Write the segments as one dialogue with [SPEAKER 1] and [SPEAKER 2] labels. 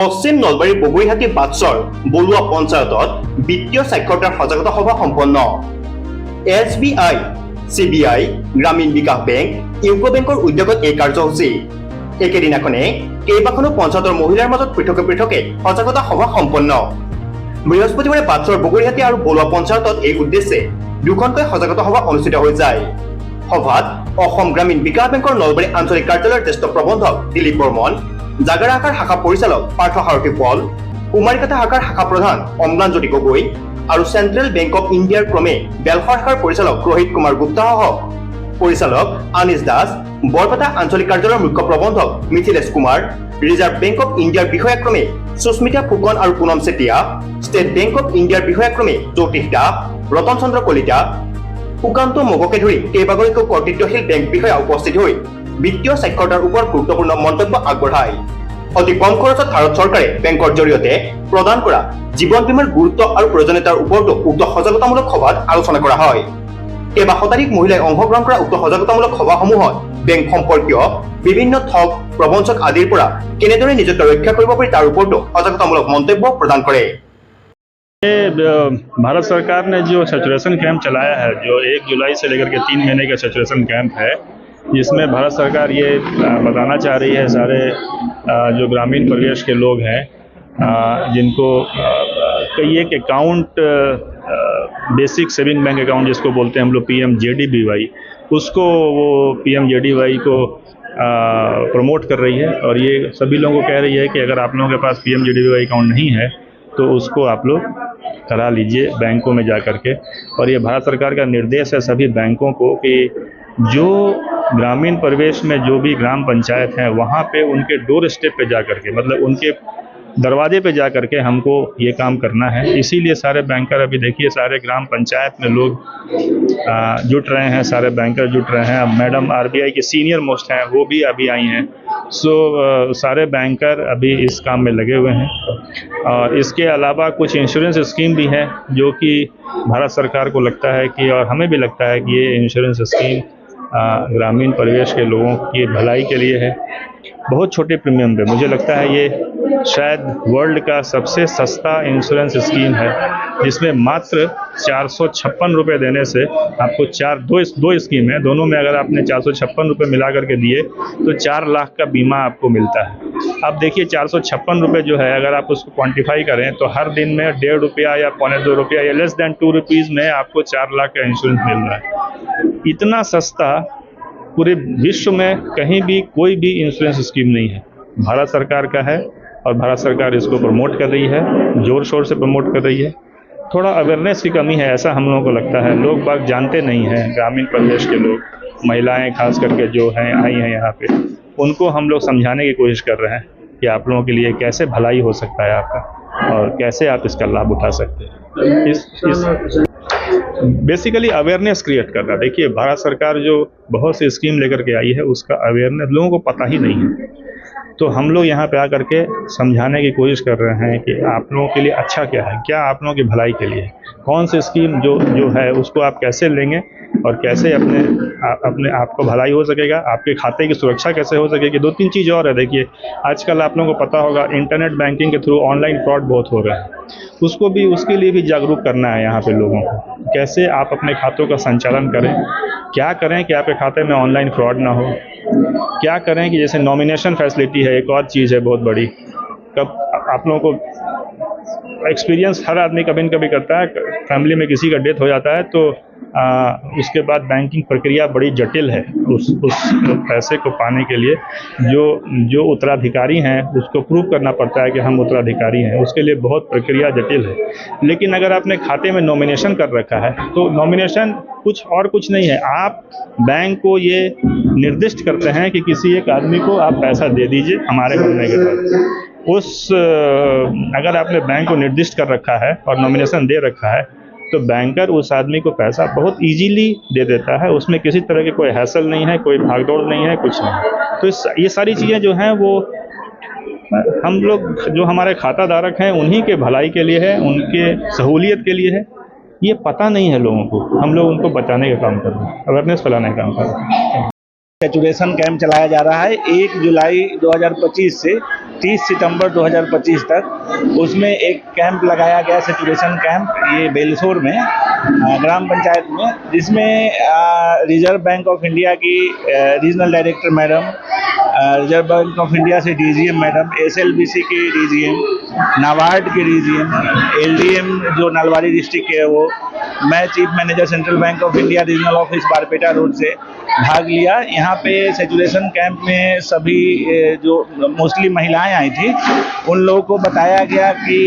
[SPEAKER 1] পশ্চিম নলবাৰী বগৰীহাটী বাটছৰ বলুৱা পঞ্চায়তত বিত্তীয় সাক্ষৰতাৰ সজাগতা সভা সম্পন্ন। SBI, CBI, গ্ৰামীণ বিকাশ বেংক, ইউকো বেংকৰ উদ্যোগত এই কাৰ্যসূচী। একেদিনাখনে কেইবাখনো পঞ্চায়তৰ মহিলাৰ মাজত পৃথকে পৃথকে সজাগতা সভা সম্পন্ন। বৃহস্পতিবাৰে বাটছৰ বগৰীহাটী আৰু বলুৱা পঞ্চায়তত এই উদ্দেশ্যে দুখনকৈ সজাগতা সভা অনুষ্ঠিত হৈ যায়। সভাত অসম গ্ৰামীণ বিকাশ বেংকৰ নলবাৰী আঞ্চলিক কাৰ্যালয়ৰ জ্যেষ্ঠ প্ৰবন্ধক দিলীপ বৰ্মন, জাগাৰা শাখাৰ শাখা পৰিচালক পাৰ্থ সাৰথী পল, কুমাৰীকাটা শাখাৰ শাখা প্ৰধান অম্লানজ্যোতি গগৈ আৰু চেণ্ট্ৰেল বেংক অৱ ইণ্ডিয়াৰ ক্ৰমে বেলখৰ শাখাৰ পৰিচালক ৰোহিত কুমাৰ গুপ্তাসহ পৰিচালক আনিছ দাস, বৰপেটা আঞ্চলিক কাৰ্যালয়ৰ মুখ্য প্ৰবন্ধক Mithilesh Kumar, Reserve Bank of ইণ্ডিয়াৰ বিষয়াক্ৰমে সুস্মিতা ফুকন আৰু Punam Chetia, State Bank of ইণ্ডিয়াৰ বিষয়াক্ৰমে জ্যোতিষ দাস, ৰতন চন্দ্ৰ কলিতা, সুকান্ত মগকে ধৰি কেইবাগৰাকীও কৰ্তৃত্বশীল বেংক বিষয়া উপস্থিত হৈ বিত্তীয় সাক্ষৰতাৰ ওপৰত গুৰুত্বপূৰ্ণ মন্তব্য আগবঢ়ায়। অতি কম খৰচত ভাৰত চৰকাৰে বেংকৰ জৰিয়তে প্ৰদান কৰা জীৱন বীমাৰ গুৰুত্ব আৰু প্ৰয়োজনীয়তাৰ ওপৰতো উক্ত সজাগতামূলক সভাত আলোচনা কৰা হয়। কেইবা শতাধিক মহিলাই অংশগ্ৰহণ কৰা উক্ত সজাগতামূলক সভাসমূহত বেংক সম্পৰ্কীয় বিভিন্ন ঠগ প্ৰবঞ্চক আদিৰ পৰা কেনেদৰে নিজকে ৰক্ষা কৰিব পাৰি তাৰ ওপৰতো সজাগতামূলক মন্তব্য প্ৰদান কৰে।
[SPEAKER 2] भारत सरकार ने जो सैचुरेशन कैंप चलाया है, जो 1 जुलाई से लेकर के 3 महीने का सैचुरेशन कैंप है, जिसमें भारत सरकार ये बताना चाह रही है सारे जो ग्रामीण परिवेश के लोग हैं, जिनको कई एक account basic saving bank account जिसको बोलते हैं हम लोग PMJDBY, उसको वो PMJDBY को प्रमोट कर रही है। और ये सभी लोगों को कह रही है कि अगर आप लोगों के पास PMJDBY अकाउंट नहीं है तो उसको आप लोग करा लीजिए बैंकों में जा कर के। और ये भारत सरकार का निर्देश है सभी बैंकों को कि जो ग्रामीण परिवेश में जो भी ग्राम पंचायत हैं वहाँ पे उनके डोर स्टेप पे जा कर के, मतलब उनके दरवाजे पे जा कर के हमको ये काम करना है। इसीलिए सारे बैंकर अभी देखिए सारे ग्राम पंचायत में लोग जुट रहे हैं, सारे बैंकर जुट रहे हैं। अब मैडम RBI के सीनियर मोस्ट हैं, वो भी अभी आई हैं। सारे बैंकर अभी इस काम में लगे हुए हैं। और इसके अलावा कुछ इंश्योरेंस स्कीम भी है जो कि भारत सरकार को लगता है कि, और हमें भी लगता है कि ये इंश्योरेंस स्कीम ग्रामीण परिवेश के लोगों की भलाई के लिए है। बहुत छोटे प्रीमियम पे, मुझे लगता है ये शायद वर्ल्ड का सबसे सस्ता इंश्योरेंस स्कीम है, जिसमें मात्र 456 रुपये देने से आपको दो स्कीम है, दोनों में अगर आपने 456 रुपये मिला करके दिए तो 4 लाख का बीमा आपको मिलता है। अब देखिए 456 रुपये जो है, अगर आप उसको क्वान्टिफाई करें तो हर दिन में 1.5 रुपया या 2.25 रुपया या लेस देन 2 रुपीज़ में आपको 4 लाख का इंश्योरेंस मिल रहा है। इतना सस्ता पूरे विश्व में कहीं भी कोई भी इंश्योरेंस स्कीम नहीं है, भारत सरकार का है। और भारत सरकार इसको प्रमोट कर रही है, ज़ोर शोर से प्रमोट कर रही है। थोड़ा अवेयरनेस की कमी है ऐसा हम लोगों को लगता है, लोग बाग जानते नहीं हैं। ग्रामीण परिवेश के लोग, महिलाएं खास करके जो हैं आई हैं यहाँ पे, उनको हम लोग समझाने की कोशिश कर रहे हैं कि आप लोगों के लिए कैसे भलाई हो सकता है आपका और कैसे आप इसका लाभ उठा सकते हैं। बेसिकली अवेयरनेस क्रिएट करना। देखिए भारत सरकार जो बहुत सी स्कीम लेकर के आई है उसका अवेयरनेस लोगों को पता ही नहीं है, तो हम लोग यहाँ पे आकर के समझाने की कोशिश कर रहे हैं कि आप लोगों के लिए अच्छा क्या है, क्या आप लोगों की भलाई के लिए, कौन सी स्कीम जो है उसको आप कैसे लेंगे और कैसे अपने आपको भलाई हो सकेगा, आपके खाते की सुरक्षा कैसे हो सकेगी। 2-3 चीज़ और है। देखिए आजकल आप लोगों को पता होगा इंटरनेट बैंकिंग के थ्रू ऑनलाइन फ्रॉड बहुत हो रहे हैं, उसके लिए भी जागरूक करना है यहाँ पे लोगों को। कैसे आप अपने खातों का संचालन करें, क्या करें कि आपके खाते में ऑनलाइन फ्रॉड ना हो, क्या करें कि जैसे नॉमिनेशन फैसिलिटी है, एक और चीज़ है बहुत बड़ी। कब आप लोगों को एक्सपीरियंस हर आदमी कभी न कभी करता है, फैमिली में किसी का डेथ हो जाता है तो उसके बाद बैंकिंग प्रक्रिया बड़ी जटिल है। उस पैसे को पाने के लिए जो उत्तराधिकारी हैं उसको प्रूव करना पड़ता है कि हम उत्तराधिकारी हैं, उसके लिए बहुत प्रक्रिया जटिल है। लेकिन अगर आपने खाते में नॉमिनेशन कर रखा है तो नॉमिनेशन कुछ नहीं है, आप बैंक को ये निर्दिष्ट करते हैं कि किसी एक आदमी को आप पैसा दे दीजिए हमारे बनने के बाद। अगर आपने बैंक को निर्दिष्ट कर रखा है और नॉमिनेशन दे रखा है तो बैंकर उस आदमी को पैसा बहुत इजीली दे देता है, उसमें किसी तरह की कोई हैसल नहीं है, कोई भागदौड़ नहीं है, कुछ नहीं। तो ये सारी चीज़ें जो हैं वो हम लोग जो हमारे खाता धारक हैं उन्हीं के भलाई के लिए है, उनके सहूलियत के लिए है। ये पता नहीं है लोगों को, हम लोग उनको बताने का काम कर रहे हैं, अवेयरनेस फैलाने का काम कर रहे हैं।
[SPEAKER 3] सैचुरेशन कैंप चलाया जा रहा है 1 जुलाई 2025 से 30 सितंबर 2025 तक। उसमें एक कैंप लगाया गया सैचुरेशन कैंप, ये बेलसोर में ग्राम पंचायत में, जिसमें रिजर्व बैंक ऑफ इंडिया की regional director madam, reserve bank of India से डीजीएम मैडम, एसएलबीसी के डीजीएम, नाबार्ड के डीजीएम, एलडीएम जो नलवाड़ी डिस्ट्रिक्ट के है वो, मैं chief manager central bank of India regional office Barpeta road से भाग लिया। यहाँ पे सैचुरेशन कैंप में सभी जो मोस्टली महिलाएं आई थी उन लोगों को बताया गया कि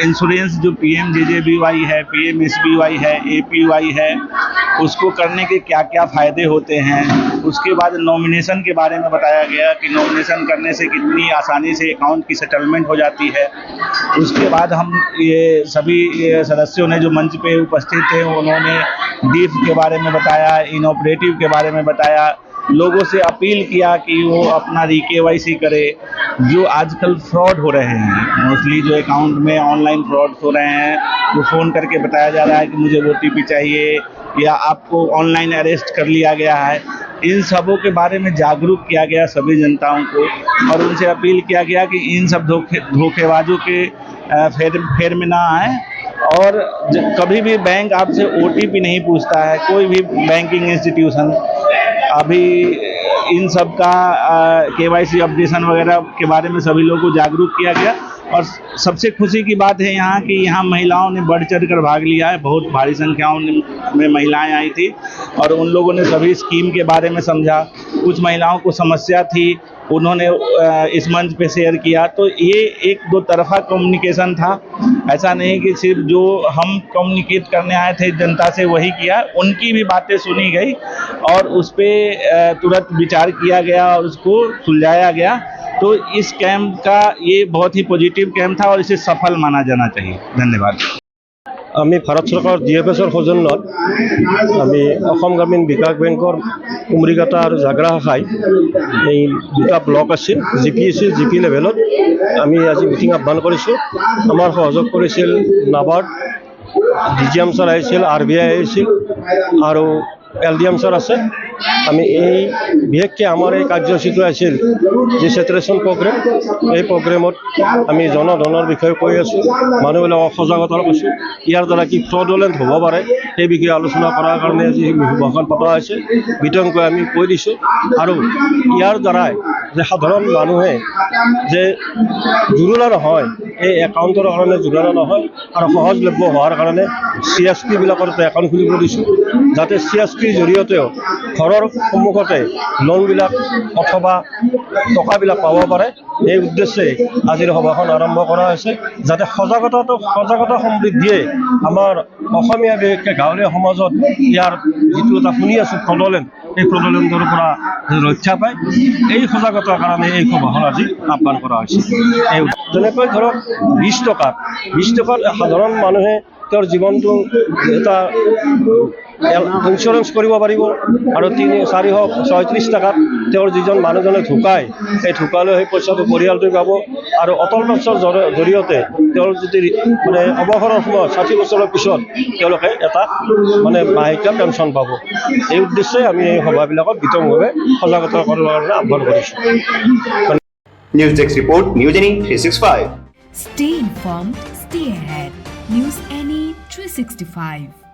[SPEAKER 3] इंश्योरेंस जो पीएमजेजेबीवाई है, पीएमएसबीवाई है, एपीवाई है, उसको करने के क्या क्या फ़ायदे होते हैं। उसके बाद नॉमिनेशन के बारे में बताया गया कि नॉमिनेशन करने से कितनी आसानी से अकाउंट की सेटलमेंट हो जाती है। उसके बाद हम ये सभी सदस्यों ने जो मंच पे उपस्थित थे उन्होंने डीफ के बारे में बताया, इनऑपरेटिव के बारे में बताया, लोगों से अपील किया कि वो अपना री-केवाईसी करे। जो आजकल फ्रॉड हो रहे हैं, मोस्टली जो अकाउंट में ऑनलाइन फ्रॉड हो रहे हैं, जो फ़ोन करके बताया जा रहा है कि मुझे ओटीपी चाहिए या आपको ऑनलाइन अरेस्ट कर लिया गया है, इन सबों के बारे में जागरूक किया गया सभी जनताओं को और उनसे अपील किया गया कि इन सब धोखेबाजों के फेर में ना आए। और कभी भी बैंक आपसे ओटीपी नहीं पूछता है, कोई भी बैंकिंग इंस्टीट्यूशन। अभी इन सब का केवाईसी अपडेशन वगैरह के बारे में सभी लोगों को जागरूक किया गया। और सबसे खुशी की बात है यहाँ कि यहाँ महिलाओं ने बढ़ चढ़ कर भाग लिया है, बहुत भारी संख्याओं में महिलाएं आई थी और उन लोगों ने सभी स्कीम के बारे में समझा। कुछ महिलाओं को समस्या थी, उन्होंने इस मंच पे शेयर किया। तो ये एक दो तरफा कम्युनिकेशन था, ऐसा नहीं कि सिर्फ जो हम कम्युनिकेट करने आए थे जनता से वही किया, उनकी भी बातें सुनी गई और उस पर तुरंत विचार किया गया और उसको सुलझाया गया। तो इस कैंप का ये बहुत ही पॉजिटिव कैंप था और इसे सफल माना जाना चाहिए। धन्यवाद।
[SPEAKER 4] আমি ভাৰত চৰকাৰৰ ডিএফএছৰ সৌজন্যত আমি অসম গ্ৰামীণ বিকাশ বেংকৰ কুমৰিঘাটা আৰু জাগ্ৰা শাখাই এই দুটা ব্লক আছিল, জিপি আছিল, জিপি লেভেলত আমি আজি মিটিং আহ্বান কৰিছোঁ। আমাৰ সহযোগ কৰিছিল নাবাৰ্ড, ডিজিএম ছাৰ আহিছিল, আৰবিআই আহিছিল আৰু এলডিএম ছাৰ আছে। আমি এই বিশেষকৈ আমাৰ এই কাৰ্যসূচীটো আছিল যি চেচুৰেশ্যন প্ৰগ্ৰেম, এই প্ৰগ্ৰেমত আমি জনধনৰ বিষয়ে কৈ আছোঁ, মানুহবিলাকক সজাগতা কৈছোঁ। ইয়াৰ দ্বাৰা কি ফ্ৰডুলেণ্ট হ'ব পাৰে সেই বিষয়ে আলোচনা কৰাৰ কাৰণে আজি সভাখন পতা হৈছে। বিতংকৈ আমি কৈ দিছোঁ আৰু ইয়াৰ দ্বাৰাই যে সাধাৰণ মানুহে যে জুৰুলা নহয়, এই একাউণ্টৰ কাৰণে জুৰুলা নহয় আৰু সহজলভ্য হোৱাৰ কাৰণে CSP-বিলাকৰ একাউণ্ট খুলিব দিছোঁ, যাতে CSPৰ জৰিয়তেও ঘৰৰ সন্মুখতে লোনবিলাক অথবা টকাবিলাক পাব পাৰে। এই উদ্দেশ্যে আজিৰ সভাখন আৰম্ভ কৰা হৈছে, যাতে সজাগতা সমৃদ্ধিয়ে আমাৰ অসমীয়া বিশেষকৈ গাঁৱলীয়া সমাজত ইয়াৰ যিটো এটা শুনি আছোঁ ফ্ৰডুলেণ্ট, এই ফ্ৰডুলেণ্টৰ পৰা ৰক্ষা পায়। এই সজাগতাৰ কাৰণে এই সভাখন আজি আহ্বান কৰা হৈছে। এই যেনেকৈ ধৰক 20 টকাত সাধাৰণ মানুহে তেওঁৰ জীৱনটো এটা ইঞ্চুৰেঞ্চ কৰিব পাৰিব আৰু 436 টকাত তেওঁৰ যিজন মানুহজনে ঢুকায়, সেই ঢুকালে সেই পইচাটো পৰিয়ালটোৱে পাব। আৰু অটল পেঞ্চনৰ জৰিয়তে তেওঁৰ যদি মানে অৱসৰৰ সময়ত 60 বছৰৰ পিছত তেওঁলোকে এটা মানে মাহেকীয়া পেঞ্চন পাব। এই উদ্দেশ্যে আমি এই সভাবিলাকক বিতংভাৱে সজাগতা কৰাৰ কাৰণে আহ্বান কৰিছোঁ।
[SPEAKER 1] News desk report, news any 365।
[SPEAKER 5] Stay informed, stay ahead. News Any 365.